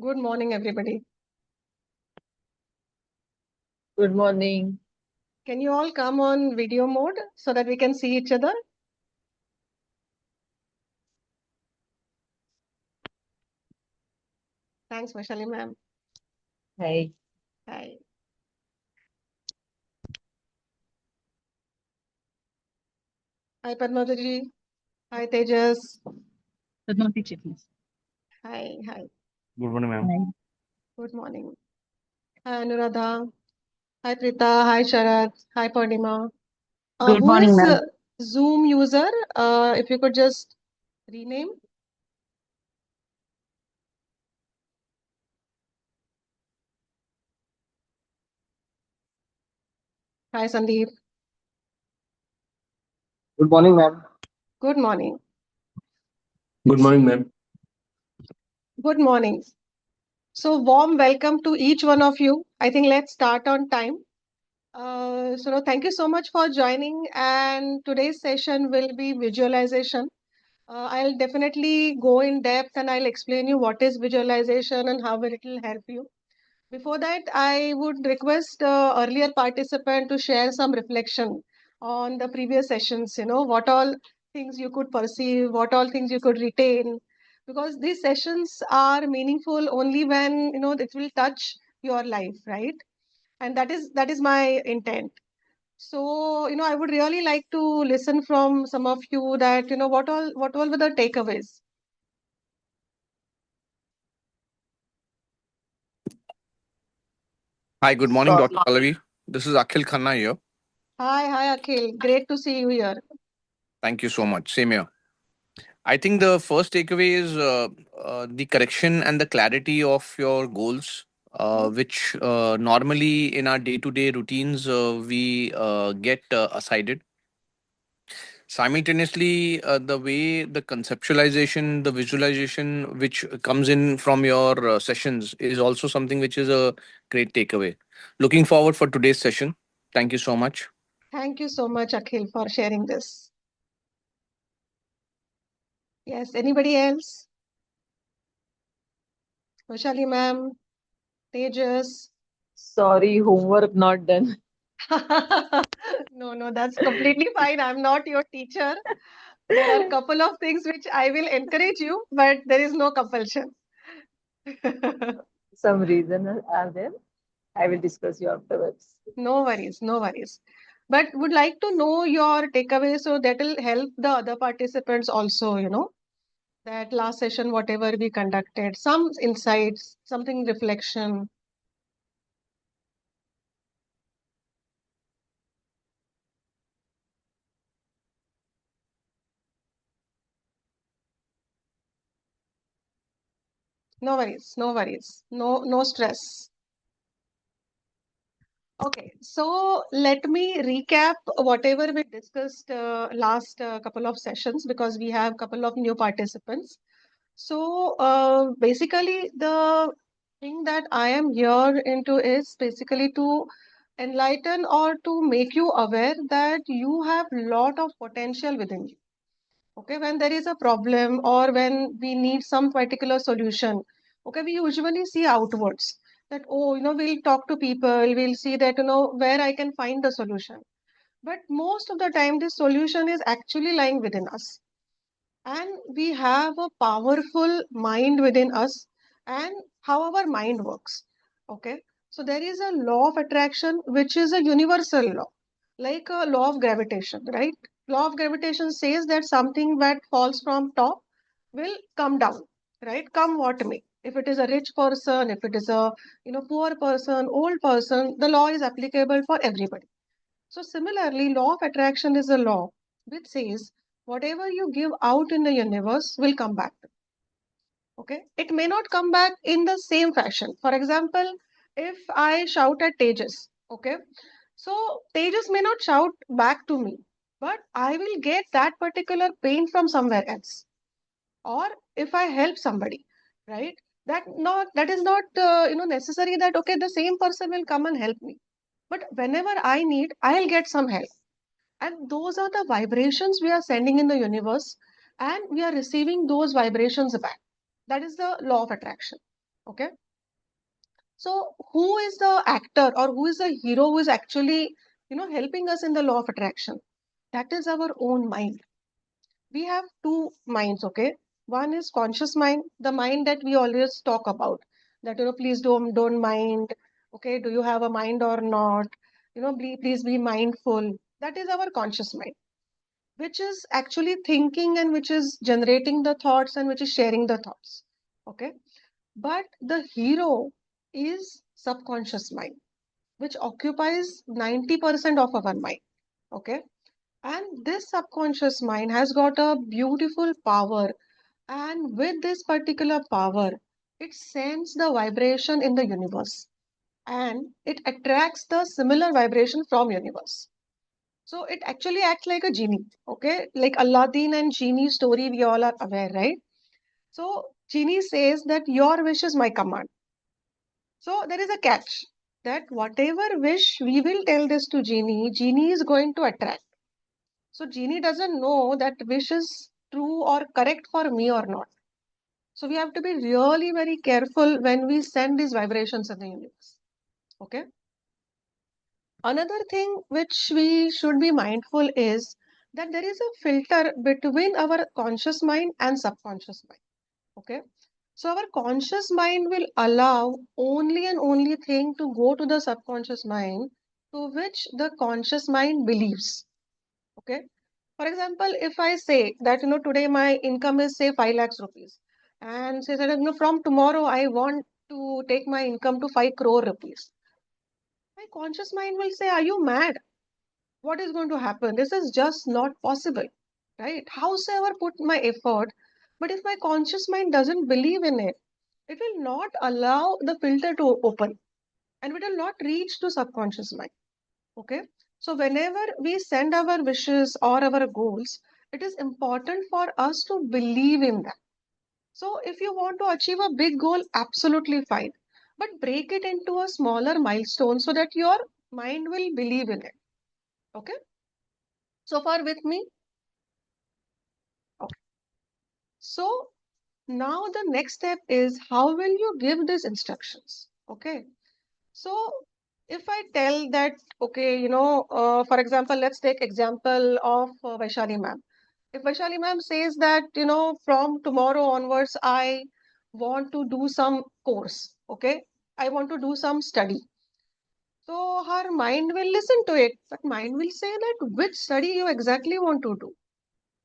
Good morning, everybody. Good morning. Can you all come on video mode so that we can see each other? Thanks, Vaishali ma'am. Hi. Hi. Hi, Padmata ji. Hi, Tejas. Padmati please. Hi, hi. Good morning, ma'am. Hi. Good morning. Hi, Anuradha. Hi, Prita. Hi, Sharad. Hi, Purnima. Good Who morning, is ma'am. Zoom user? If you could just rename. Hi, Sandeep. Good morning, ma'am. Good morning. Good morning, ma'am. Good morning. So, warm welcome to each one of you. I think let's start on time. Thank you so much for joining. And today's session will be visualization. I'll definitely go in depth and I'll explain you what is visualization and how it will help you. Before that, I would request earlier participant to share some reflection on the previous sessions, what all things you could perceive, what all things you could retain, because these sessions are meaningful only when, it will touch your life, right? And that is my intent. So, I would really like to listen from some of you that, what all were the takeaways? Hi, good morning, Dr. Pallavi. This is Akhil Khanna here. Hi, Akhil. Great to see you here. Thank you so much. Same here. I think the first takeaway is the correction and the clarity of your goals, Mhm. which normally in our day to day routines we get aside. Simultaneously, the way the conceptualization, the visualization which comes in from your sessions is also something which is a great takeaway. Looking forward for today's session. Thank you so much. Thank you so much, Akhil, for sharing this. Yes, anybody else? Vaishali ma'am, Tejas. Sorry, homework not done. No, that's completely fine. I'm not your teacher. There are a couple of things which I will encourage you, but there is no compulsion. Some reason are there. I will discuss you afterwards. No worries, no worries. But would like to know your takeaway so that will help the other participants also, that last session, whatever we conducted, some insights, something reflection. No worries, no worries, no stress. Okay, so let me recap whatever we discussed last couple of sessions because we have couple of new participants. So basically, the thing that I am here into is basically to enlighten or to make you aware that you have lot of potential within you. Okay, when there is a problem or when we need some particular solution, okay, we usually see outwards that, oh, we'll talk to people, we'll see that, where I can find the solution. But most of the time, this solution is actually lying within us. And we have a powerful mind within us and how our mind works. Okay, so there is a law of attraction, which is a universal law, like a law of gravitation, right? Law of gravitation says that something that falls from top will come down, right? Come what may. If it is a rich person, if it is a poor person, old person, the law is applicable for everybody. So similarly, law of attraction is a law which says whatever you give out in the universe will come back. Okay, it may not come back in the same fashion. For example, if I shout at Tejas, okay, so Tejas may not shout back to me, but I will get that particular pain from somewhere else. Or if I help somebody, right? That is not necessary that okay the same person will come and help me. But whenever I need, I'll get some help. And those are the vibrations we are sending in the universe, and we are receiving those vibrations back. That is the law of attraction. Okay. So who is the actor or who is the hero who is actually, helping us in the law of attraction? That is our own mind. We have two minds, okay? One is conscious mind, the mind that we always talk about. That, please don't mind. Okay, do you have a mind or not? Please be mindful. That is our conscious mind, which is actually thinking and which is generating the thoughts and which is sharing the thoughts. Okay. But the hero is subconscious mind, which occupies 90% of our mind. Okay. And this subconscious mind has got a beautiful power. And with this particular power, it sends the vibration in the universe and it attracts the similar vibration from universe. So it actually acts like a genie. Okay. Like Aladdin and genie story, we all are aware, right? So genie says that your wish is my command. So there is a catch that whatever wish we will tell this to genie, genie is going to attract. So genie doesn't know that wish is true or correct for me or not. So we have to be really very careful when we send these vibrations in the universe. Okay. Another thing which we should be mindful is that there is a filter between our conscious mind and subconscious mind. Okay. So our conscious mind will allow only and only thing to go to the subconscious mind to which the conscious mind believes. Okay. For example, if I say that, today my income is say 5 lakhs rupees and say that, from tomorrow I want to take my income to 5 crore rupees. My conscious mind will say, are you mad? What is going to happen? This is just not possible, right? Howsoever put my effort, but if my conscious mind doesn't believe in it, it will not allow the filter to open and it will not reach to subconscious mind. Okay. So whenever we send our wishes or our goals, it is important for us to believe in them. So if you want to achieve a big goal, absolutely fine. But break it into a smaller milestone so that your mind will believe in it. Okay. So far with me? Okay. So now the next step is how will you give these instructions? Okay. So if I tell that, okay, for example, let's take example of Vaishali ma'am. If Vaishali ma'am says that, from tomorrow onwards, I want to do some course, okay? I want to do some study. So her mind will listen to it, but mind will say that which study you exactly want to do.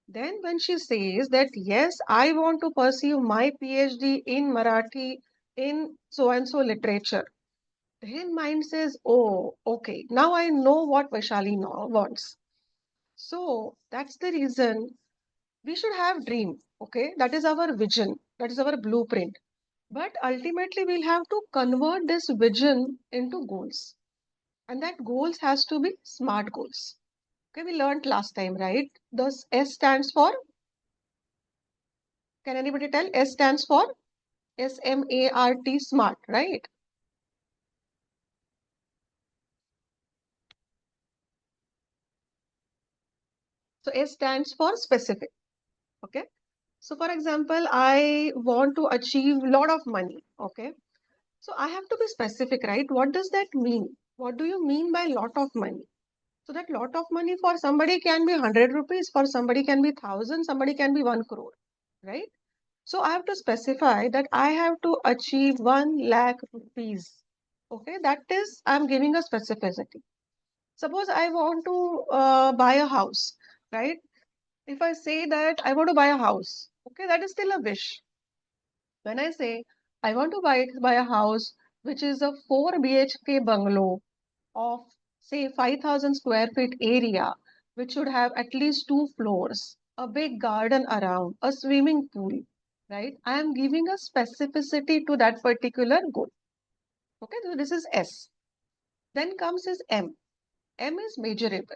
Then when she says that, yes, I want to pursue my PhD in Marathi in so and so literature. Then mind says, oh, okay, now I know what Vaishali wants. So that's the reason we should have dream. Okay, that is our vision, that is our blueprint. But ultimately, we'll have to convert this vision into goals, and that goals has to be smart goals. Okay, we learned last time, right? The S stands for. Can anybody tell? S stands for SMART, smart, right? So S stands for specific. Okay. So for example, I want to achieve a lot of money. Okay. So I have to be specific, right? What does that mean? What do you mean by lot of money? So that lot of money for somebody can be 100 rupees, for somebody can be 1,000, somebody can be 1 crore, right? So I have to specify that I have to achieve 1 lakh rupees. Okay, that is, I'm giving a specificity. Suppose I want to buy a house, right? If I say that I want to buy a house, okay, that is still a wish. When I say I want to buy a house which is a 4 BHK bungalow of say 5,000 square feet area, which should have at least 2 floors, a big garden around, a swimming pool, right? I am giving a specificity to that particular goal. Okay, so this is S. Then comes is M. M is measurable.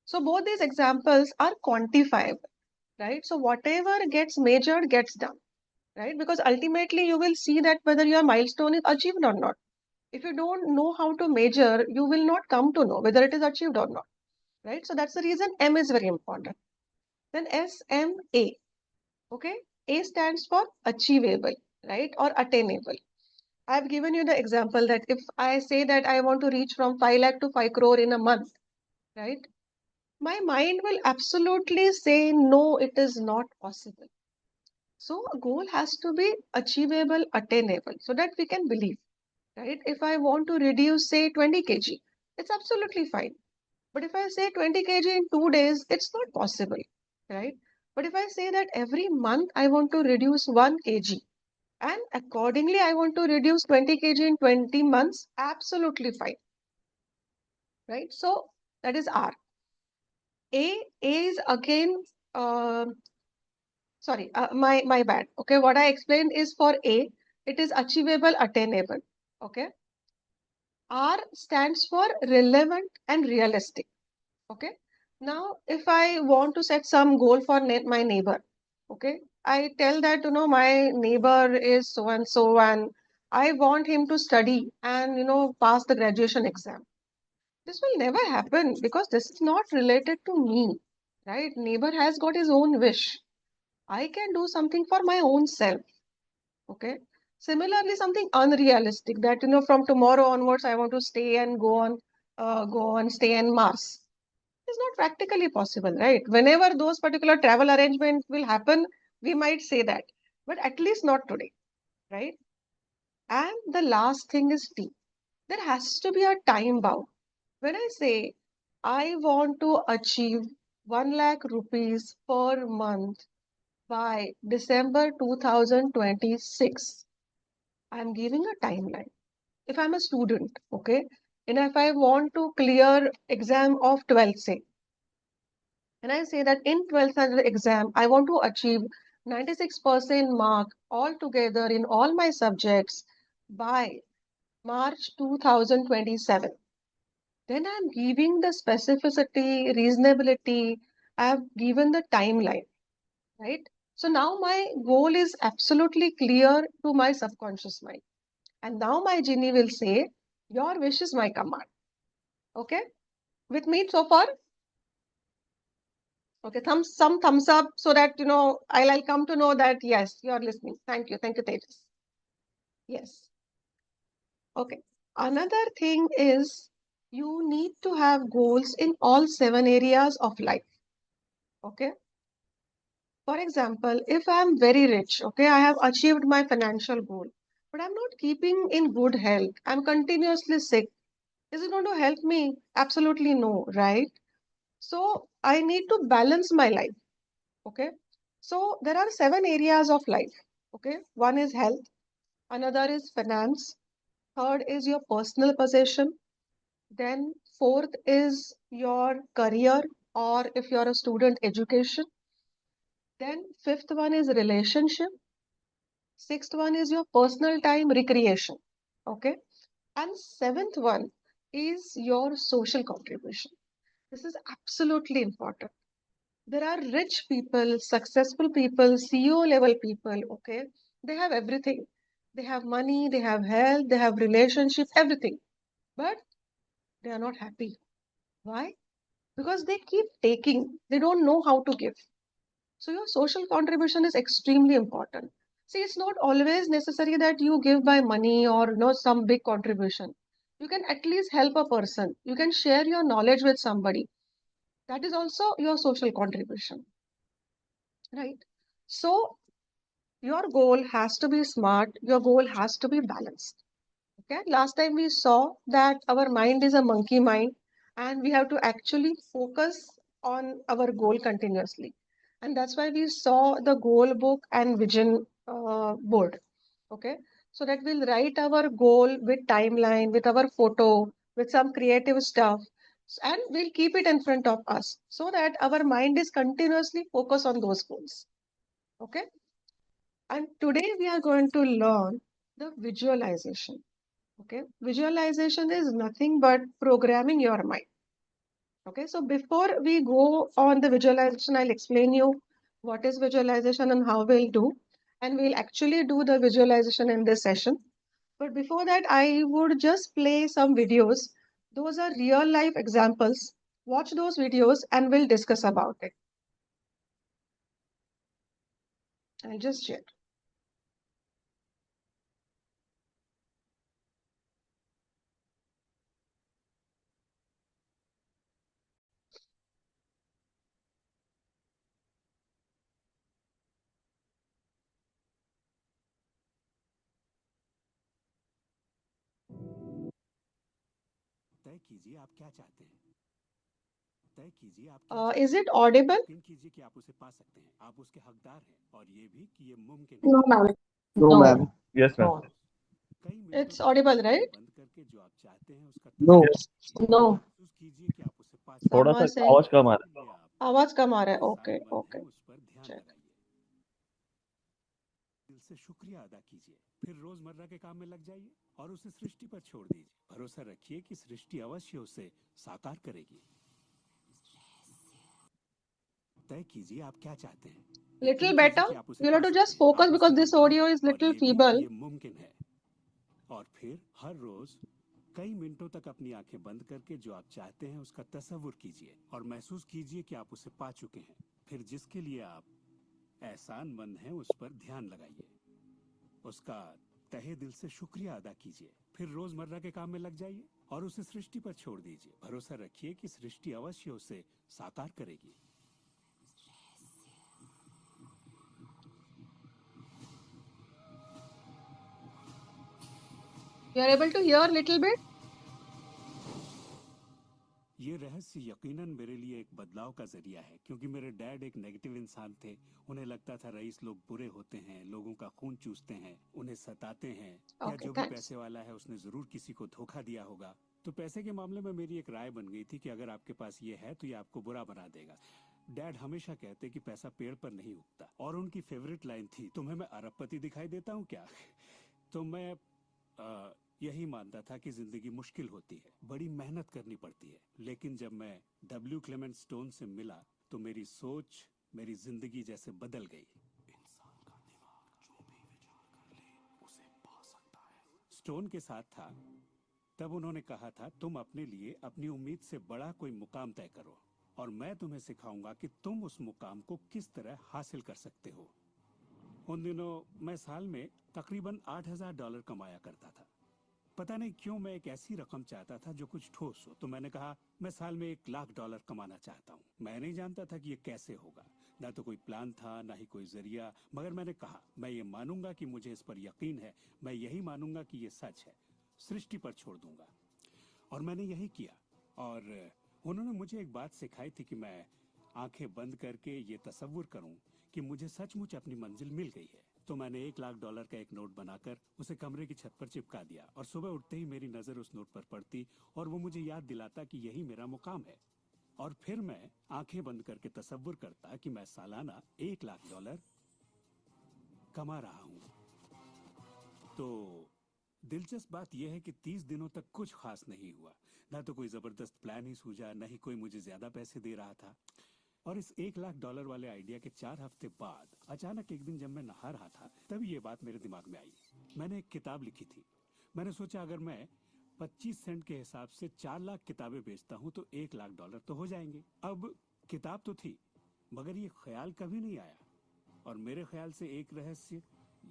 So both these examples are quantifiable, right? So whatever gets measured gets done, right? Because ultimately you will see that whether your milestone is achieved or not. If you don't know how to measure, you will not come to know whether it is achieved or not, right? So that's the reason M is very important. Then SMA, okay? A stands for achievable, right? Or attainable. I've given you the example that if I say that I want to reach from 5 lakh to 5 crore in a month, right? My mind will absolutely say, no, it is not possible. So a goal has to be achievable, attainable, so that we can believe, right? If I want to reduce, say, 20 kg, it's absolutely fine. But if I say 20 kg in 2 days, it's not possible, right? But if I say that every month I want to reduce 1 kg, and accordingly I want to reduce 20 kg in 20 months, absolutely fine, right? So that is R. A is again, uh, sorry, my bad. Okay, what I explained is for A, it is achievable, attainable. Okay. R stands for relevant and realistic. Okay. Now, if I want to set some goal for my neighbor, okay, I tell that, my neighbor is so and so, and I want him to study and, pass the graduation exam. This will never happen because this is not related to me, right? Neighbor has got his own wish. I can do something for my own self. Okay. Similarly, something unrealistic that, from tomorrow onwards, I want to stay and go on, stay in Mars. It's not practically possible, right? Whenever those particular travel arrangements will happen, we might say that, but at least not today, right? And the last thing is T. There has to be a time bound. When I say I want to achieve 1 lakh rupees per month by December 2026, I'm giving a timeline. If I'm a student, okay, and if I want to clear exam of 12th, say, and I say that in 12th standard exam, I want to achieve 96% mark altogether in all my subjects by March 2027. Then I'm giving the specificity, reasonability, I've given the timeline, right? So now my goal is absolutely clear to my subconscious mind. And now my genie will say, your wish is my command. Okay? With me so far? Okay, some thumbs up so that, I'll come to know that, yes, you're listening. Thank you. Thank you, Tejas. Yes. Okay. Another thing is you need to have goals in all 7 areas of life. Okay. For example, if I'm very rich, okay, I have achieved my financial goal, but I'm not keeping in good health. I'm continuously sick. Is it going to help me? Absolutely no, right? So I need to balance my life. Okay. So there are 7 areas of life. Okay. One is health. Another is finance. Third is your personal possession. Then fourth is your career, or if you're a student, education. Then fifth one is relationship. Sixth one is your personal time, recreation. Okay. And seventh one is your social contribution. This is absolutely important. There are rich people, successful people, CEO level people, okay? They have everything. They have money, they have health, they have relationship, everything. But they are not happy. Why? Because they keep taking. They don't know how to give. So your social contribution is extremely important. See, it's not always necessary that you give by money or some big contribution. You can at least help a person. You can share your knowledge with somebody. That is also your social contribution, right? So your goal has to be smart. Your goal has to be balanced. Okay. Last time we saw that our mind is a monkey mind and we have to actually focus on our goal continuously. And that's why we saw the goal book and vision board. Okay. So that we'll write our goal with timeline, with our photo, with some creative stuff, and we'll keep it in front of us so that our mind is continuously focused on those goals. Okay. And today we are going to learn the visualization. Okay, visualization is nothing but programming your mind. Okay, so before we go on the visualization, I'll explain you what is visualization and how we'll do. And we'll actually do the visualization in this session. But before that, I would just play some videos. Those are real life examples. Watch those videos and we'll discuss about it. I'll just share. तय कीजिए आप क्या चाहते हैं। तय कीजिए आप क्या चाहते Is it audible? यकीन कीजिए कि आप उसे पा सकते हैं, आप उसके हकदार हैं, और ये भी कि ये मुमकिन है। No, ma'am. No, No. ma'am. Yes, ma'am. No. कई मिनटों It's तक audible, आंखें right? बंद करके जो आप चाहते हैं उसका No. तस्वीर No. महसूस कीजिए कि आप उसे पा सकते थोड़ा सा Sama से आवाज कम आ रहा हैं। लिए आप आवाज कम आ रहा है. एहसान Okay, मंद okay. हैं, उस पर ध्यान Check. लगाइए, दिल से शुक्रिया अदा कीजिए, फिर रोजमर्रा के काम में लग जाइए और उसे सृष्टि पर छोड़ दीजिए। भरोसा रखिए कि सृष्टि अवश्य उसे साकार करेगी। तय कीजिए आप क्या चाहते हैं, Little यकीन better. कीजिए कि आप उसे You'll पा have to सकते just हैं, focus आप because उसके this हकदार audio हैं, is और little ये भी कि feeble. ये मुमकिन है। और फिर हर रोज कई मिनटों तक अपनी आंखें बंद करके जो आप चाहते हैं उसका तस्वुर कीजिए और महसूस कीजिए कि आप उसे पा चुके हैं। फिर जिसके लिए आप एहसानमंद हैं उस पर ध्यान लगाइए, उसका तहे दिल से शुक्रिया अदा कीजिए, फिर रोजमर्रा के काम में लग जाइए और उसे सृष्टि पर छोड़ दीजिए। भरोसा रखिए कि सृष्टि अवश्य उसे साकार करेगी। You are able to hear a little bit? ये रहस्य यकीनन मेरे लिए एक बदलाव का जरिया है, क्योंकि मेरे डैड एक नेगेटिव इंसान थे। उन्हें लगता था रईस लोग बुरे होते हैं, लोगों का खून चूसते हैं, उन्हें सताते हैं, या Okay, जो भी thanks. पैसे वाला है उसने जरूर किसी को धोखा दिया होगा। तो पैसे के मामले में मेरी एक राय बन गई थी कि अगर आपके पास ये है तो ये आपको बुरा बना देगा। डैड हमेशा कहते कि पैसा पेड़ पर नहीं उगता, और उनकी फेवरेट लाइन थी, तुम्हें मैं अरबपति दिखाई देता हूँ क्या? तो मैं यही मानता था कि जिंदगी मुश्किल होती है, बड़ी मेहनत करनी पड़ती है। लेकिन जब मैं डब्ल्यू क्लेमेंट स्टोन से मिला तो मेरी सोच, मेरी जिंदगी जैसे बदल गई। इंसान का दिमाग जो भी विचार कर ले उसे पा सकता है। स्टोन के साथ था तब उन्होंने कहा था, तुम अपने लिए अपनी उम्मीद से बड़ा कोई मुकाम तय करो और मैं तुम्हें सिखाऊंगा कि तुम उस मुकाम को किस तरह हासिल कर सकते हो। उन दिनों मैं साल में तकरीबन $8,000 कमाया करता था। पता नहीं क्यों मैं एक ऐसी रकम चाहता था जो कुछ ठोस हो, तो मैंने कहा मैं साल में $1,00,000 कमाना चाहता हूँ। मैं नहीं जानता था कि ये कैसे होगा, ना तो कोई प्लान था ना ही कोई जरिया, मगर मैंने कहा मैं ये मानूंगा कि मुझे इस पर यकीन है, मैं यही मानूंगा कि ये सच है, सृष्टि पर छोड़ दूंगा। और मैंने यही किया। और उन्होंने मुझे एक बात सिखाई थी कि मैं आंखें बंद करके ये तसव्वुर करूं कि मुझे सचमुच अपनी मंजिल मिल गई है। तो मैंने $1,00,000 का एक नोट बनाकर उसे कमरे की छत पर चिपका दिया, और सुबह उठते ही मेरी नजर उस नोट पर पड़ती और वो मुझे याद दिलाता कि यही मेरा मुकाम है। और फिर मैं आंखें बंद करके तसव्वुर करता कि मैं सालाना $1,00,000 कमा रहा हूं। तो दिलचस्प बात यह है कि 30 दिनों तक कुछ खास नहीं हुआ, ना तो कोई जबरदस्त प्लान ही सूझा, ना ही कोई मुझे ज्यादा पैसे दे रहा था। और इस $1,00,000 वाले आइडिया के 4 हफ्ते बाद अचानक एक दिन जब मैं नहा रहा था तभी ये बात मेरे दिमाग में आई। मैंने एक किताब लिखी थी। मैंने सोचा अगर मैं 25 सेंट के हिसाब से 4 लाख किताबें बेचता हूं तो $1,00,000 तो हो जाएंगे। अब किताब तो थी, मगर ये ख्याल कभी नहीं आया। और मेरे ख्याल से एक रहस्य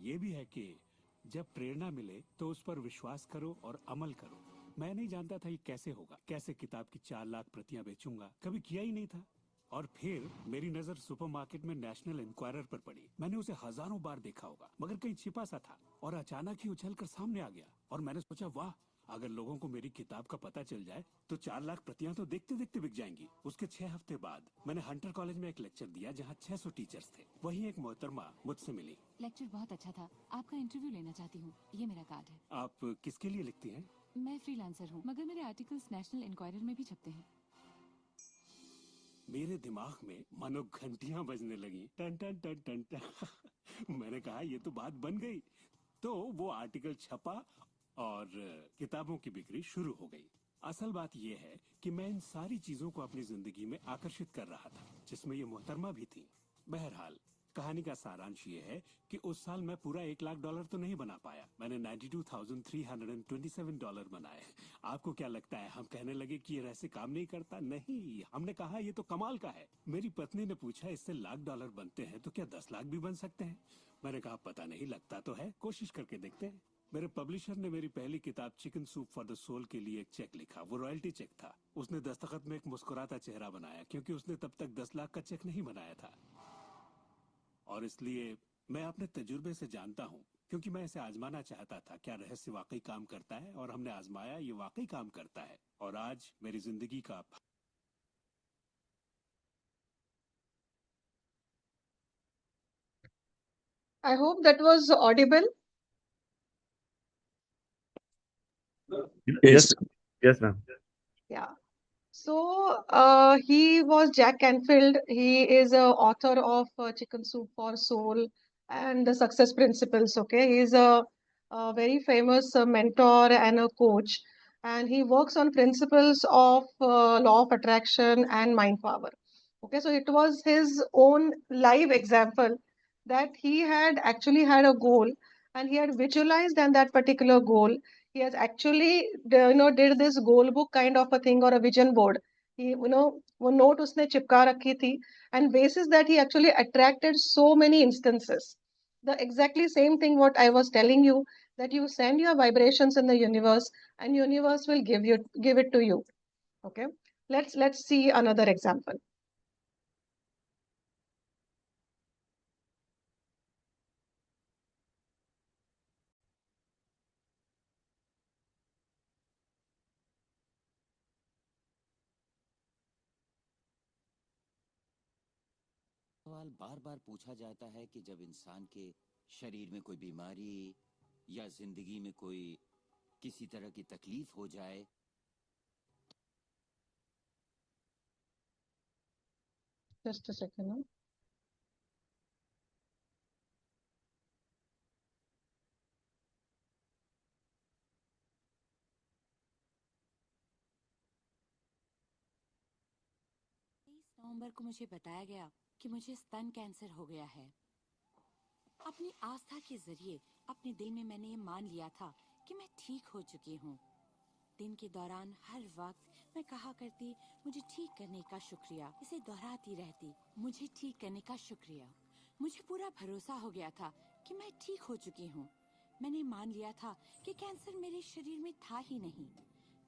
ये भी है कि जब प्रेरणा मिले तो उस पर विश्वास करो और अमल करो। मैं नहीं जानता था ये कैसे होगा, कैसे किताब की 4 लाख प्रतियां बेचूंगा, कभी किया ही नहीं था। और फिर मेरी नजर सुपरमार्केट में नेशनल इंक्वायरर पर पड़ी। मैंने उसे हजारों बार देखा होगा, मगर कहीं छिपा सा था, और अचानक ही उछलकर सामने आ गया। और मैंने सोचा वाह, अगर लोगों को मेरी किताब का पता चल जाए तो 4 लाख प्रतियां तो देखते देखते बिक जाएंगी। उसके 6 हफ्ते बाद मैंने हंटर कॉलेज में एक लेक्चर दिया जहाँ 600 टीचर्स थे। वहीं एक मोहतरमा मुझसे मिली। लेक्चर बहुत अच्छा था, आपका इंटरव्यू लेना चाहती हूँ, ये मेरा कार्ड है। आप किसके लिए लिखती हैं? मैं फ्रीलांसर हूँ, मगर मेरे आर्टिकल्स नेशनल इंक्वायरर में भी छपते हैं। मेरे दिमाग में मानो घंटियां बजने लगी, टन टन टन टन टन। मैंने कहा ये तो बात बन गई। तो वो आर्टिकल छपा और किताबों की बिक्री शुरू हो गई। असल बात यह है कि मैं इन सारी चीजों को अपनी जिंदगी में आकर्षित कर रहा था, जिसमें ये मोहतरमा भी थी। बहरहाल कहानी का सारांश ये है कि उस साल मैं पूरा $1,00,000 तो नहीं बना पाया। मैंने $92,327 बनाए। आपको क्या लगता है हम कहने लगे कि ये रहस्य काम नहीं करता? नहीं, हमने कहा ये तो कमाल का है। मेरी पत्नी ने पूछा इससे $1,00,000 बनते हैं तो क्या 10 लाख भी बन सकते हैं? मैंने कहा पता नहीं, लगता तो है, कोशिश करके देखते हैं। मेरे पब्लिशर ने मेरी पहली किताब chicken soup for the soul के लिए एक चेक लिखा। वो रॉयल्टी चेक था। उसने दस्तखत में एक मुस्कुराता चेहरा बनाया, क्योंकि उसने तब तक 10 लाख का चेक नहीं बनाया था। और इसलिए मैं अपने तजुर्बे से जानता हूं क्योंकि मैं इसे आजमाना चाहता था, क्या रहस्य वाकई काम करता है, और हमने आजमाया, ये वाकई काम करता है, और आज मेरी जिंदगी का I hope that was audible. Yes, yes, ma'am. Yeah. So he was Jack Canfield. He is a author of Chicken Soup for Soul and the Success Principles. Okay, he's a very famous mentor and a coach, and he works on principles of law of attraction and mind power. Okay, so it was his own live example that he had actually had a goal and he had visualized and that particular goal. He has actually did this goal book kind of a thing or a vision board. He वो note उसने चिपका रखी थी, and basis that he actually attracted so many instances. The exactly same thing what I was telling you, that you send your vibrations in the universe and universe will give it to you. Okay, let's see another example. सवाल बार बार पूछा जाता है कि जब इंसान के शरीर में कोई बीमारी या जिंदगी में कोई किसी तरह की तकलीफ हो जाए, Just a second. Huh? नवंबर को मुझे बताया गया कि मुझे स्तन कैंसर हो गया है। अपनी आस्था के जरिए अपने दिल में मैंने ये मान लिया था कि मैं ठीक हो चुकी हूँ। दिन के दौरान हर वक्त मैं कहा करती, मुझे ठीक करने का शुक्रिया। इसे दोहराती रहती, मुझे ठीक करने का शुक्रिया। मुझे पूरा भरोसा हो गया था कि मैं ठीक हो चुकी हूँ। मैंने मान लिया था कि कैंसर मेरे शरीर में था ही नहीं।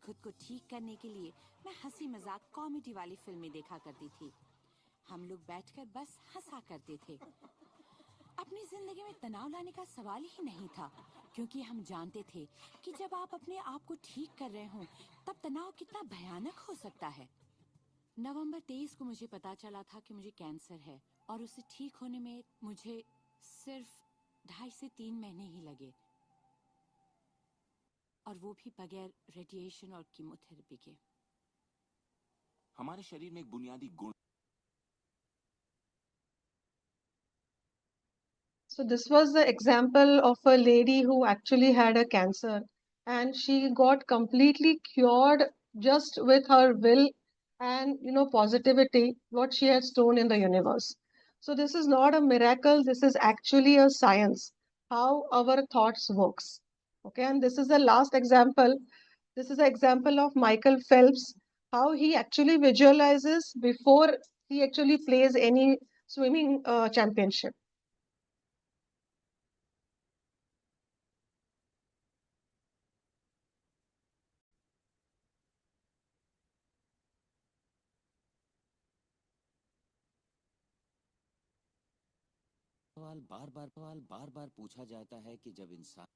खुद को ठीक करने के लिए मैं हंसी मजाक कॉमेडी वाली फिल्में देखा करती थी। हम लोग बैठकर बस हंसा करते थे। अपनी जिंदगी में तनाव लाने का सवाल ही नहीं था, क्योंकि हम जानते थे कि जब आप अपने आप को ठीक कर रहे हो तब तनाव कितना भयानक हो सकता है। नवंबर 23 को मुझे पता चला था कि मुझे कैंसर है और उसे ठीक होने में मुझे सिर्फ 2.5 से 3 महीने ही लगे, और वो भी बगैर रेडिएशन और कीमोथेरेपी के। हमारे शरीर में एक बुनियादी गुण। So this was the example of a lady who actually had a cancer and she got completely cured just with her will and positivity, what she has shown in the universe. So this is not a miracle, this is actually a science, how our thoughts works. Okay, and this is the last example. This is an example of Michael Phelps, how he actually visualizes before he actually plays any swimming championship. सवाल बार बार पूछा जाता है कि जब इंसान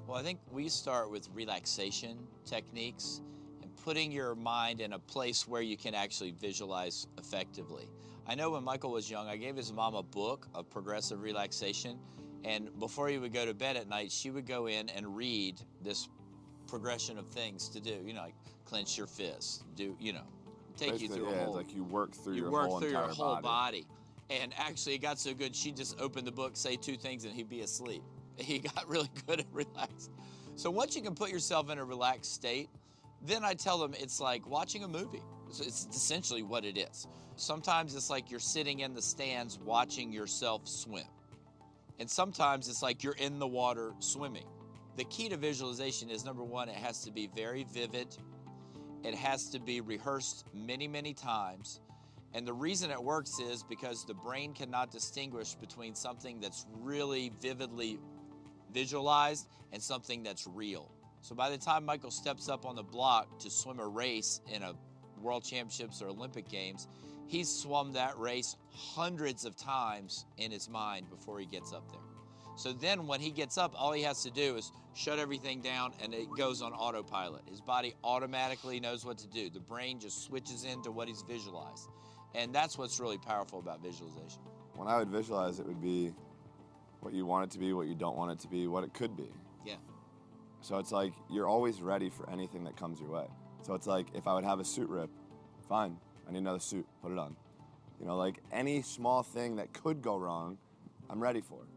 Well, I think we start with relaxation techniques and putting your mind in a place where you can actually visualize effectively. I know when Michael was young, I gave his mom a book of progressive relaxation, and before he would go to bed at night, she would go in and read this progression of things to do, like clench your fists, take Basically, you through yeah, a whole, like you work through you your work whole through your entire whole body. body. And actually, it got so good, she'd just open the book, say 2 things, and he'd be asleep. He got really good at relaxing. So once you can put yourself in a relaxed state, then I tell them it's like watching a movie. So it's essentially what it is. Sometimes it's like you're sitting in the stands watching yourself swim. And sometimes it's like you're in the water swimming. The key to visualization is, number one, it has to be very vivid. It has to be rehearsed many, many times. And the reason it works is because the brain cannot distinguish between something that's really vividly visualized and something that's real. So by the time Michael steps up on the block to swim a race in a world championships or Olympic games, he's swum that race hundreds of times in his mind before he gets up there. So then when he gets up, all he has to do is shut everything down and it goes on autopilot. His body automatically knows what to do. The brain just switches into what he's visualized. And that's what's really powerful about visualization. When I would visualize, it would be what you want it to be, what you don't want it to be, what it could be. Yeah. So it's like you're always ready for anything that comes your way. So it's like if I would have a suit rip, fine, I need another suit, put it on. You know, like any small thing that could go wrong, I'm ready for it.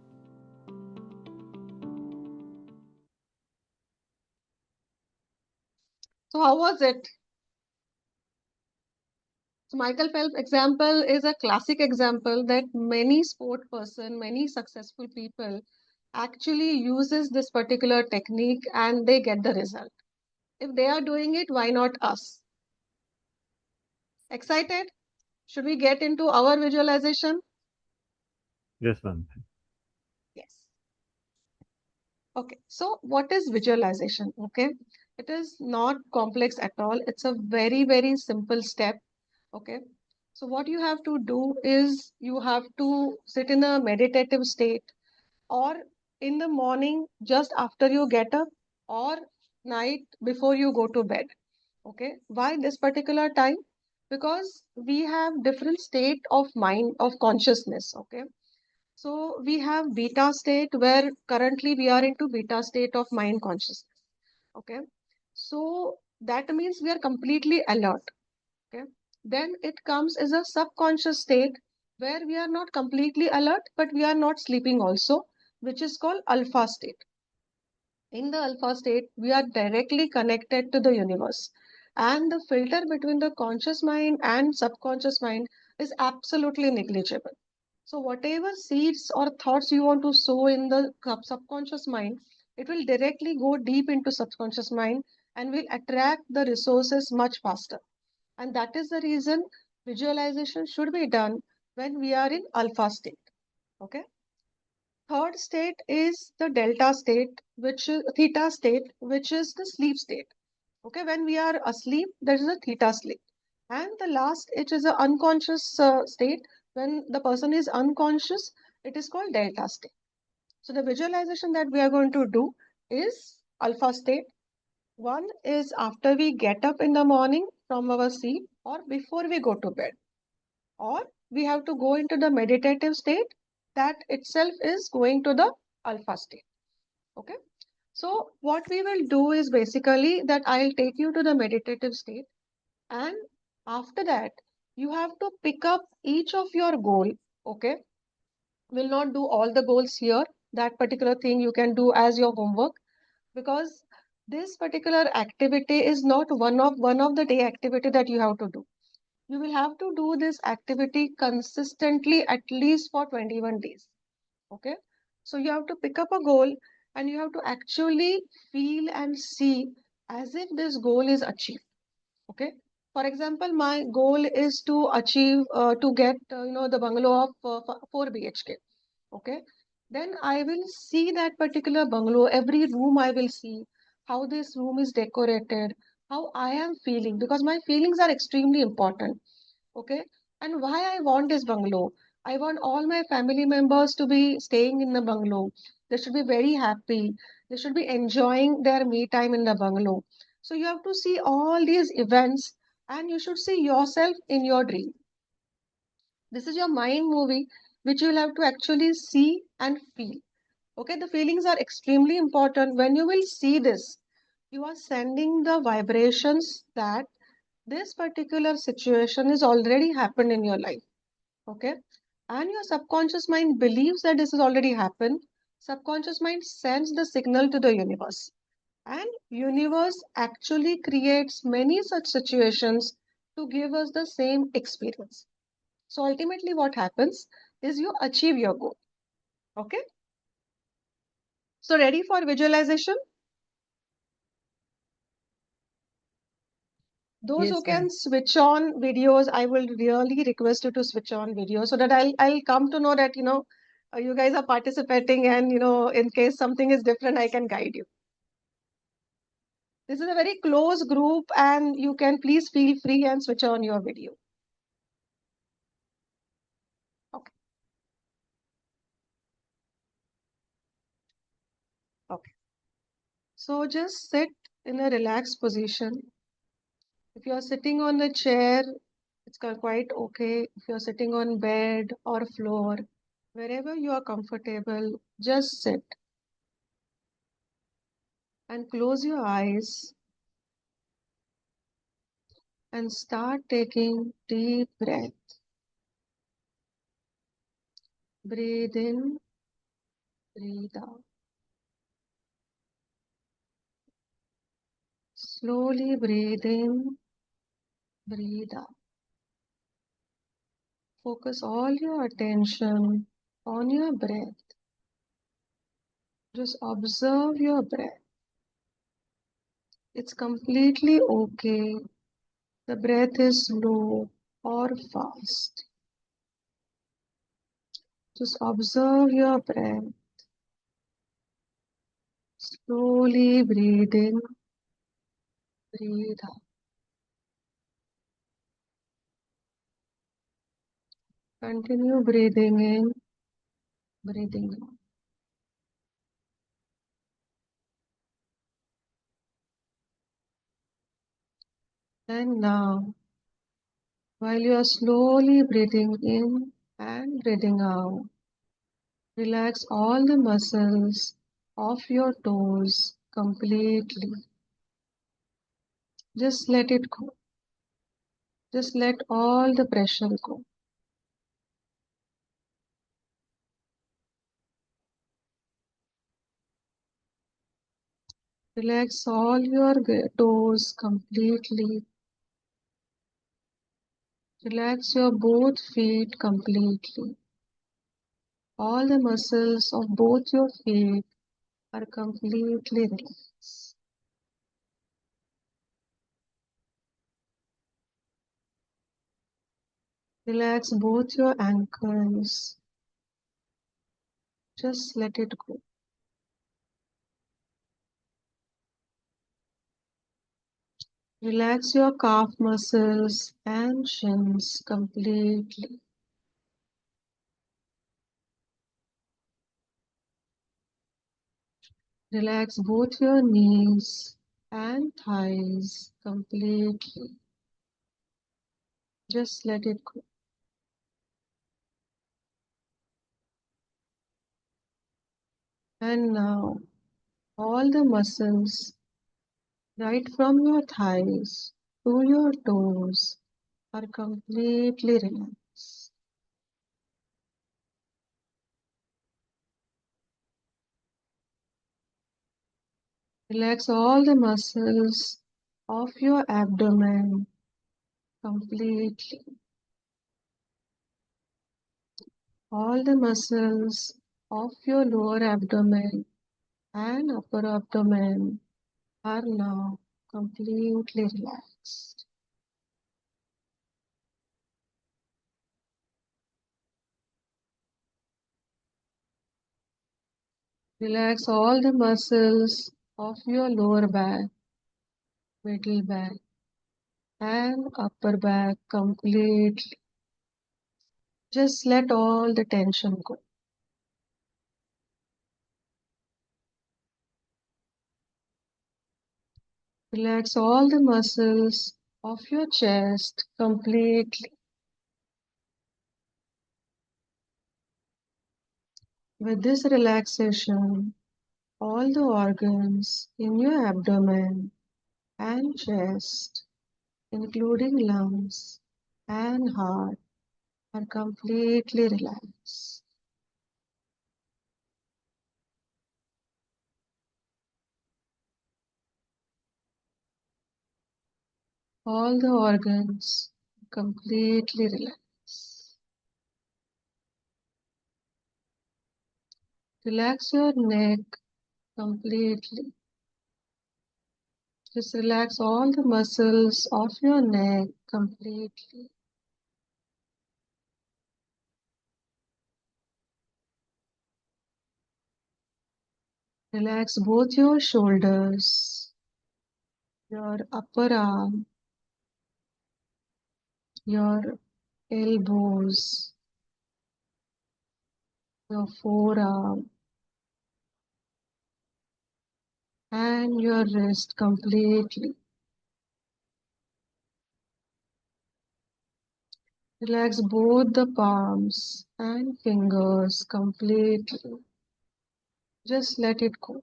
So how was it? So Michael Phelps example is a classic example that many sport person, many successful people actually uses this particular technique and they get the result. If they are doing it, why not us? Excited? Should we get into our visualization? Yes, ma'am. Yes. Okay, so what is visualization? Okay, it is not complex at all. It's a very, very simple step. Okay, so what you have to do is you have to sit in a meditative state or in the morning just after you get up or night before you go to bed. Okay, why this particular time? Because we have different state of mind, of consciousness. Okay, so we have beta state where currently we are into beta state of mind consciousness. Okay, so that means we are completely alert. Okay, then it comes as a subconscious state where we are not completely alert, but we are not sleeping also, which is called alpha state. In the alpha state, we are directly connected to the universe. And the filter between the conscious mind and subconscious mind is absolutely negligible. So, whatever seeds or thoughts you want to sow in the subconscious mind, it will directly go deep into subconscious mind and will attract the resources much faster. And that is the reason visualization should be done when we are in alpha state. Okay. Third state is the delta state, which is theta state, which is the sleep state. Okay, when we are asleep, there is a theta sleep. And the last, it is an unconscious state. When the person is unconscious, it is called delta state. So the visualization that we are going to do is alpha state. One is after we get up in the morning from our seat or before we go to bed. Or we have to go into the meditative state that itself is going to the alpha state. Okay. So what we will do is basically that I'll take you to the meditative state, and after that you have to pick up each of your goal. Okay. We'll not do all the goals here. That particular thing you can do as your homework, because this particular activity is not one of the day activity that you have to do. You will have to do this activity consistently at least for 21 days. Okay. So you have to pick up a goal and you have to actually feel and see as if this goal is achieved. Okay. For example, my goal is to achieve, to get, the bungalow of 4 BHK. Okay. Then I will see that particular bungalow, every room I will see how this room is decorated, how I am feeling, because my feelings are extremely important. Okay. And why I want this bungalow? I want all my family members to be staying in the bungalow. They should be very happy. They should be enjoying their me time in the bungalow. So you have to see all these events and you should see yourself in your dream. This is your mind movie, which you will have to actually see and feel. Okay, the feelings are extremely important. When you will see this, you are sending the vibrations that this particular situation is already happened in your life. Okay, and your subconscious mind believes that this has already happened. Subconscious mind sends the signal to the universe, and universe actually creates many such situations to give us the same experience. So ultimately what happens is you achieve your goal. Okay, so ready for visualization? Those who Yes, can ma'am. switch on videos, I will really request you to switch on videos so that I'll come to know that you guys are participating, and in case something is different, I can guide you. This is a very close group, and you can please feel free and switch on your video. Okay. Okay. So just sit in a relaxed position. If you're sitting on a chair, it's quite okay. If you're sitting on bed or floor, wherever you are comfortable, just sit and close your eyes and start taking deep breath. Breathe in, breathe out. Slowly breathe in, breathe out. Focus all your attention on your breath. Just observe your breath. It's completely okay. The breath is slow or fast. Just observe your breath. Slowly breathe in, breathe out. Continue breathing in, breathing out. And now, while you are slowly breathing in and breathing out, relax all the muscles of your toes completely. Just let it go. Just let all the pressure go. Relax all your toes completely. Relax your both feet completely. All the muscles of both your feet are completely relaxed. Relax both your ankles. Just let it go. Relax your calf muscles and shins completely. Relax both your knees and thighs completely. Just let it go. And now, all the muscles right from your thighs to your toes are completely relaxed. Relax all the muscles of your abdomen completely. All the muscles of your lower abdomen and upper abdomen are now completely relaxed. Relax all the muscles of your lower back, middle back, and upper back completely. Just let all the tension go. Relax all the muscles of your chest completely. With this relaxation, all the organs in your abdomen and chest, including lungs and heart, are completely relaxed. All the organs completely relaxed. Relax your neck completely. Just relax all the muscles of your neck completely. Relax both your shoulders your upper arm, your elbows, your forearm, and your wrist completely. Relax both the palms and fingers completely. Just let it go.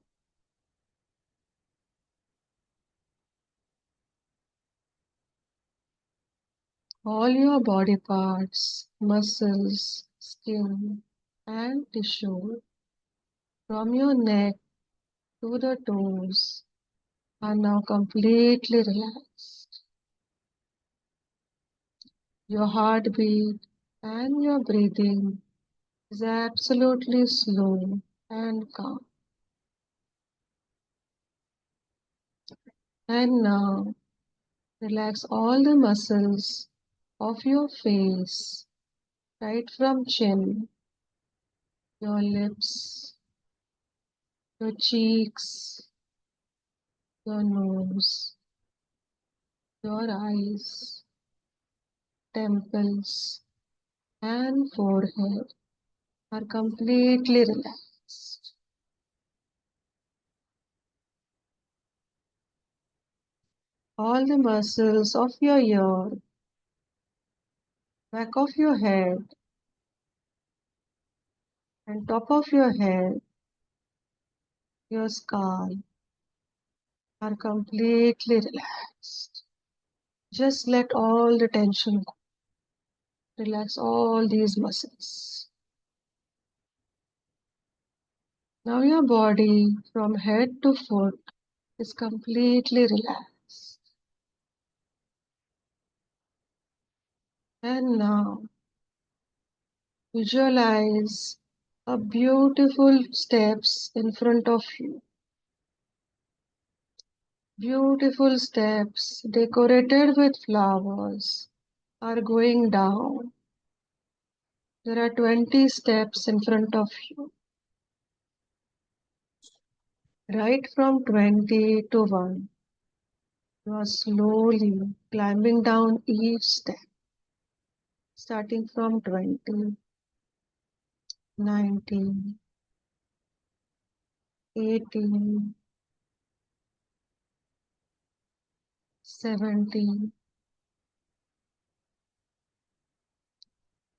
All your body parts, muscles, skin, and tissue from your neck to the toes are now completely relaxed. Your heartbeat and your breathing is absolutely slow and calm. And now relax all the muscles of your face, right from chin, your lips, your cheeks, your nose, your eyes, temples, and forehead are completely relaxed. All the muscles of your ear, back of your head, and top of your head, your skull are completely relaxed. Just let all the tension go. Relax all these muscles. Now your body from head to foot is completely relaxed. And now visualize a beautiful steps in front of you. Beautiful steps decorated with flowers are going down. There are 20 steps in front of you. Right from 20 to 1, you are slowly climbing down each step, starting from 20, 19, 18, 17,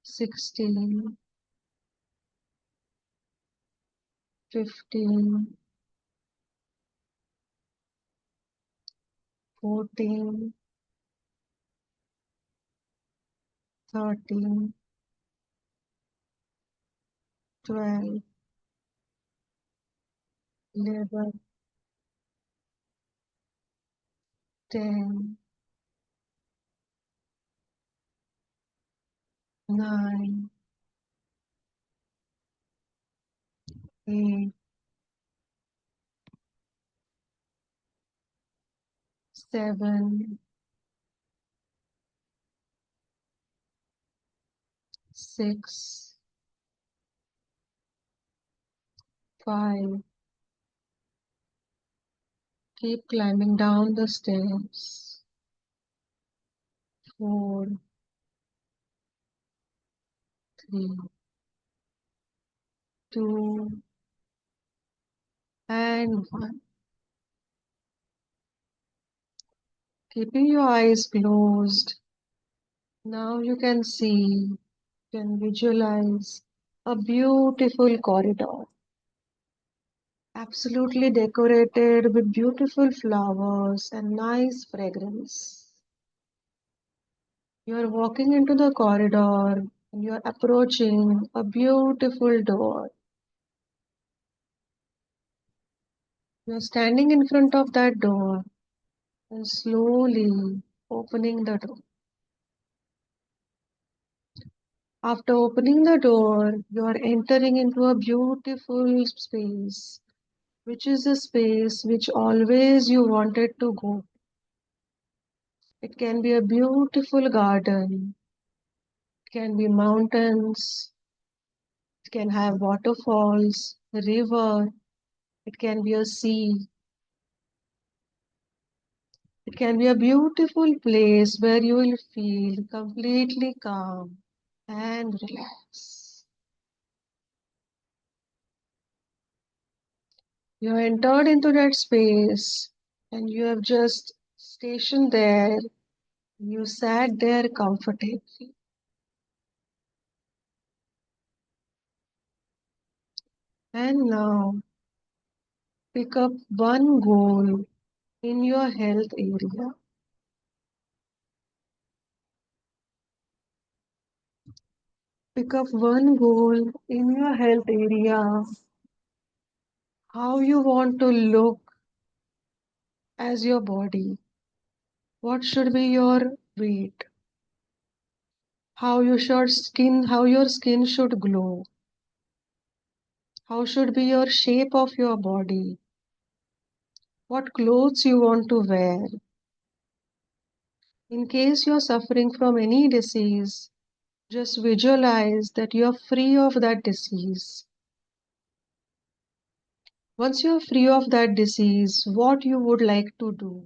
16, 15, 14, 13, 12, 11, 10, 9, 8, 7, 6, 5. Keep climbing down the stairs. 4, 3, 2, and 1. Keeping your eyes closed, now you can visualize a beautiful corridor, absolutely decorated with beautiful flowers and nice fragrance. You are walking into the corridor and you are approaching a beautiful door. You are standing in front of that door and slowly opening the door. After opening the door, you are entering into a beautiful space, which is a space which always you wanted to go. It can be a beautiful garden, it can be mountains, it can have waterfalls, a river, it can be a sea, It can be a beautiful place where you will feel completely calm and relaxed. You have entered into that space and you have just stationed there. You sat there comfortably. And now pick up one goal in your health area. Pick up one goal in your health area. How you want to look as your body. What should be your weight? How your skin should glow. How should be your shape of your body? What clothes you want to wear? In case you're suffering from any disease, just visualize that you're free of that disease. Once you're free of that disease, what you would like to do?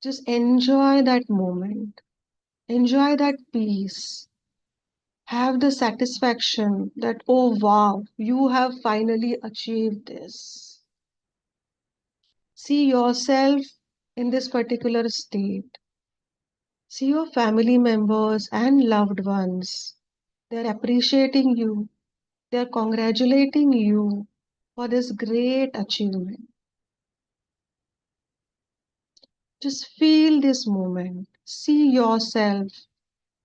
Just enjoy that moment. Enjoy that peace. Have the satisfaction that, oh wow, you have finally achieved this. See yourself in this particular state. See your family members and loved ones. They're appreciating you. They're congratulating you for this great achievement. Just feel this moment. See yourself.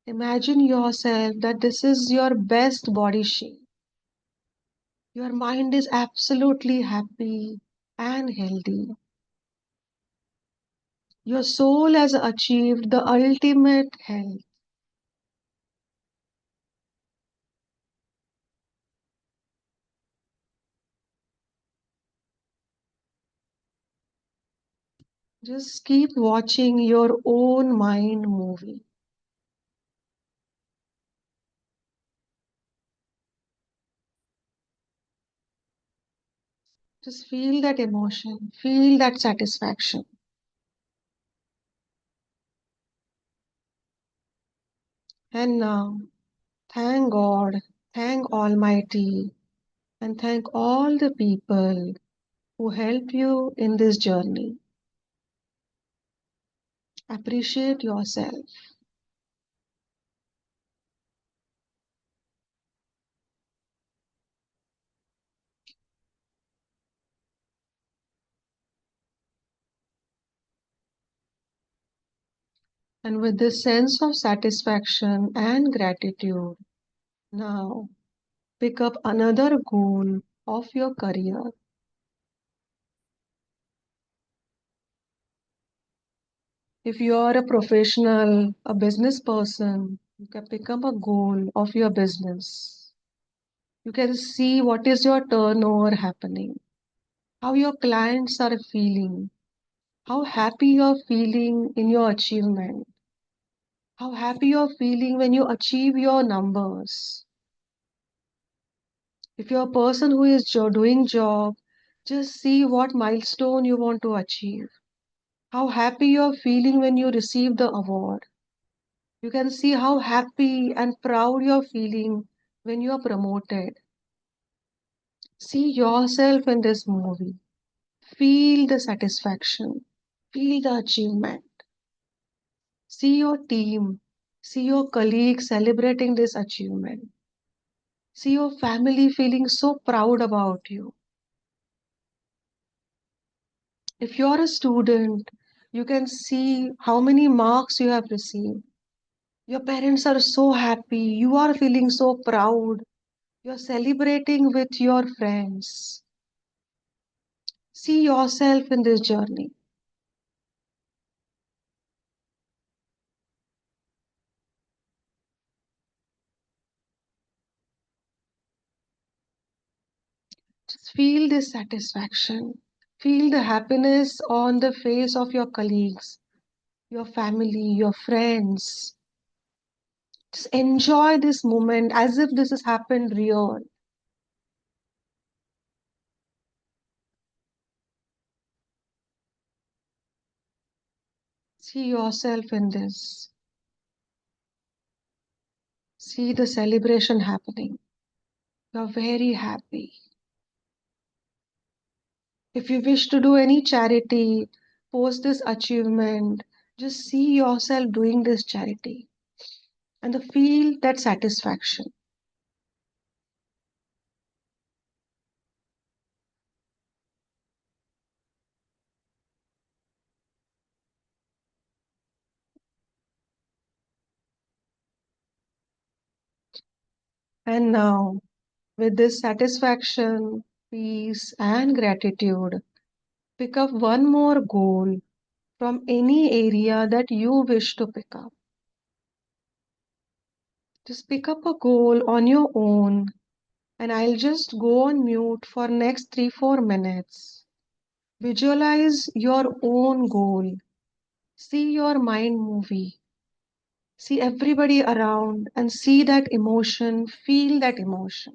Imagine yourself that this is your best body shape. Your mind is absolutely happy and healthy. Your soul has achieved the ultimate health. Just keep watching your own mind movie. Just feel that emotion, feel that satisfaction. And now, thank God, thank Almighty, and thank all the people who help you in this journey. Appreciate yourself. And with this sense of satisfaction and gratitude, now pick up another goal of your career. If you are a professional, a business person, you can pick up a goal of your business. You can see what is your turnover happening, how your clients are feeling, how happy you're feeling in your achievement, how happy you're feeling when you achieve your numbers. If you're a person who is doing job, just see what milestone you want to achieve. How happy you're feeling when you receive the award. You can see how happy and proud you're feeling when you're promoted. See yourself in this movie. Feel the satisfaction. Feel the achievement. See your team. See your colleagues celebrating this achievement. See your family feeling so proud about you. If you're a student, you can see how many marks you have received. Your parents are so happy. You are feeling so proud. You're celebrating with your friends. See yourself in this journey. Just feel this satisfaction. Feel the happiness on the face of your colleagues, your family, your friends. Just enjoy this moment as if this has happened real. See yourself in this. See the celebration happening. You're very happy. If you wish to do any charity, post this achievement, just see yourself doing this charity and feel that satisfaction. And now, with this satisfaction, peace, and gratitude, pick up one more goal from any area that you wish to pick up. Just pick up a goal on your own, and I'll just go on mute for next 3-4 minutes. Visualize your own goal. See your mind movie. See everybody around and see that emotion, feel that emotion.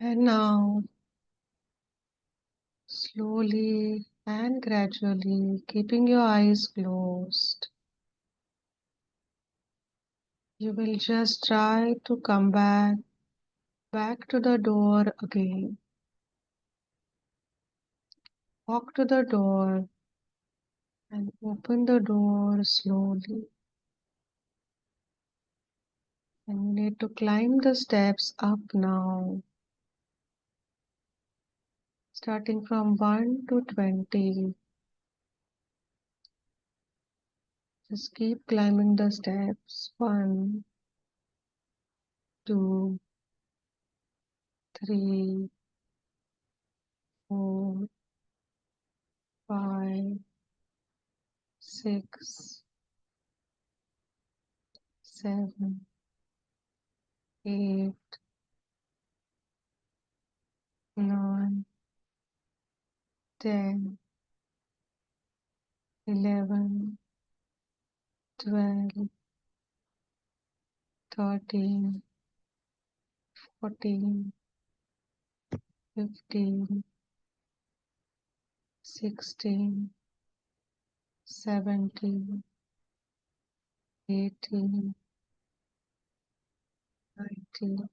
And now, slowly and gradually, keeping your eyes closed, you will just try to come back to the door again. Walk to the door and open the door slowly. And you need to climb the steps up now, starting from 1 to 20. Just keep climbing the steps. 1, 2, 3, 4, 5, 6, 7, 8, 9, 10, 11, 12, 13, 14, 15, 16, 17, 18, 19,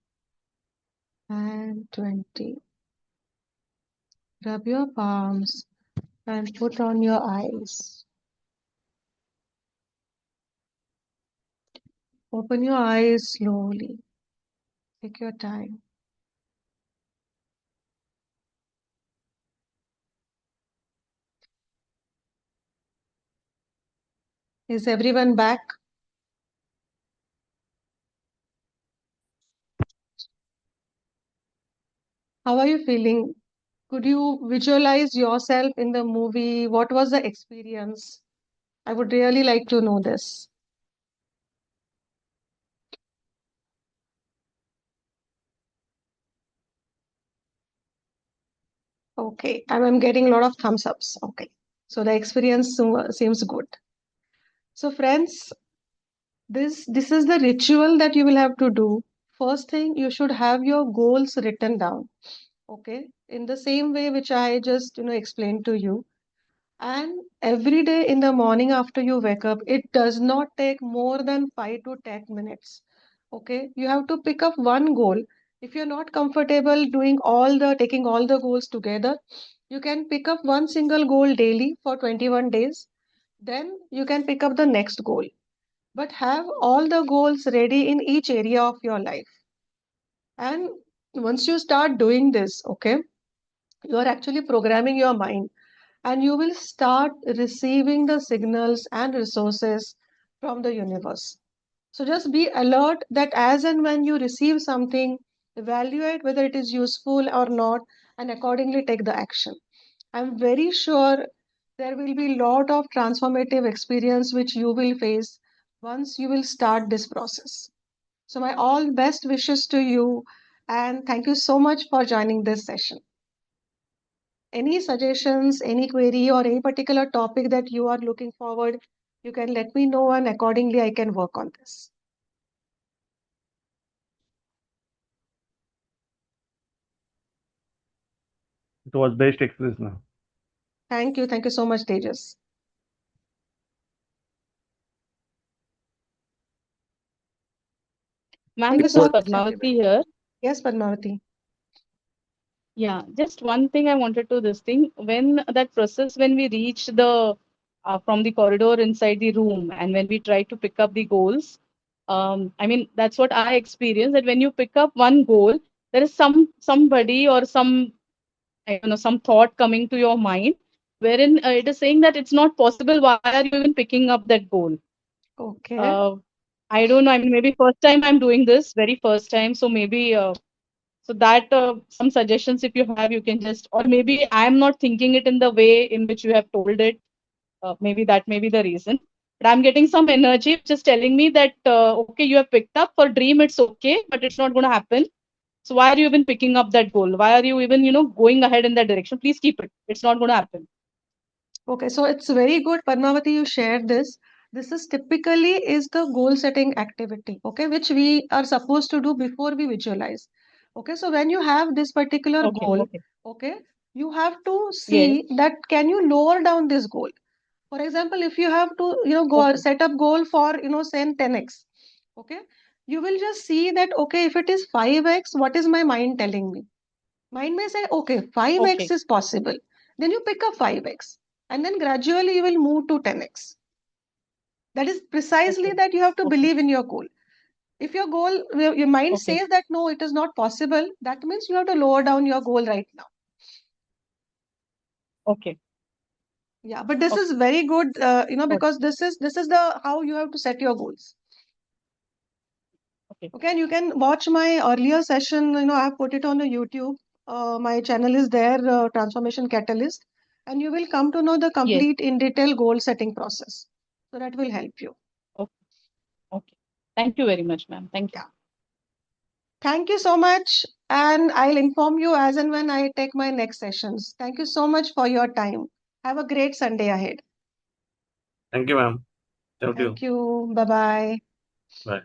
and 20. Rub your palms and put on your eyes. Open your eyes slowly. Take your time. Is everyone back? How are you feeling? Could you visualize yourself in the movie? What was the experience? I would really like to know this. Okay, I'm getting a lot of thumbs ups. Okay, so the experience seems good. So friends, this is the ritual that you will have to do. First thing, you should have your goals written down. Okay, in the same way which I just explained to you. And every day in the morning after you wake up, it does not take more than 5 to 10 minutes. Okay, you have to pick up one goal. If you're not comfortable doing taking all the goals together, you can pick up one single goal daily for 21 days. Then you can pick up the next goal. But have all the goals ready in each area of your life. And once you start doing this, okay, you are actually programming your mind and you will start receiving the signals and resources from the universe. So just be alert that as and when you receive something, evaluate whether it is useful or not and accordingly take the action. I'm very sure there will be a lot of transformative experience which you will face once you will start this process. So my all best wishes to you and thank you so much for joining this session. Any suggestions, any query or any particular topic that you are looking forward, you can let me know and accordingly I can work on this. It was best expressed now. Thank you. Thank you so much, Tejas. Ma'am, Thank you this so is much, Padmavati everybody. here. Yes, Padmavati. Yeah, just one thing I wanted to this thing. When that process, when we reach the from the corridor inside the room, and when we try to pick up the goals, I mean that's what I experienced. That when you pick up one goal, there is somebody or some I don't know some thought coming to your mind, wherein it is saying that it's not possible. Why are you even picking up that goal? Okay. I don't know. I mean, maybe first time I'm doing this, very first time. So maybe. So that some suggestions if you have, you can just, or maybe I'm not thinking it in the way in which you have told it. Maybe that may be the reason. But I'm getting some energy just telling me that, okay, you have picked up for dream, it's okay, but it's not going to happen. So why are you even picking up that goal? Why are you even, going ahead in that direction? Please keep it. It's not going to happen. Okay, so it's very good, Padmavati, you shared this. This is typically is the goal setting activity, okay, which we are supposed to do before we visualize. Okay, so when you have this particular Okay. goal, Okay. okay, you have to Yes. see that can you lower down this goal. For example, if you have to, go Okay. set up goal for, say 10x, okay, you will just see that, okay, if it is 5x, what is my mind telling me? Mind may say, okay, 5x Okay. is possible. Then you pick up 5x and then gradually you will move to 10x. That is precisely Okay. that you have to Okay. believe in your goal. If your goal, your mind Okay. says that no, it is not possible, that means you have to lower down your goal right now. Okay. Yeah, but this Okay. is very good, Good. because this is the how you have to set your goals. Okay. Okay, and you can watch my earlier session. I have put it on the YouTube. My channel is there, Transformation Catalyst, and you will come to know the Yes. complete in detail goal setting process. So that will help you. Okay. Okay. Thank you very much, ma'am. Thank you. Yeah. Thank you so much, and I'll inform you as and when I take my next sessions. Thank you so much for your time. Have a great Sunday ahead. Thank you, ma'am. Thank you. Thank you. Bye bye. Bye.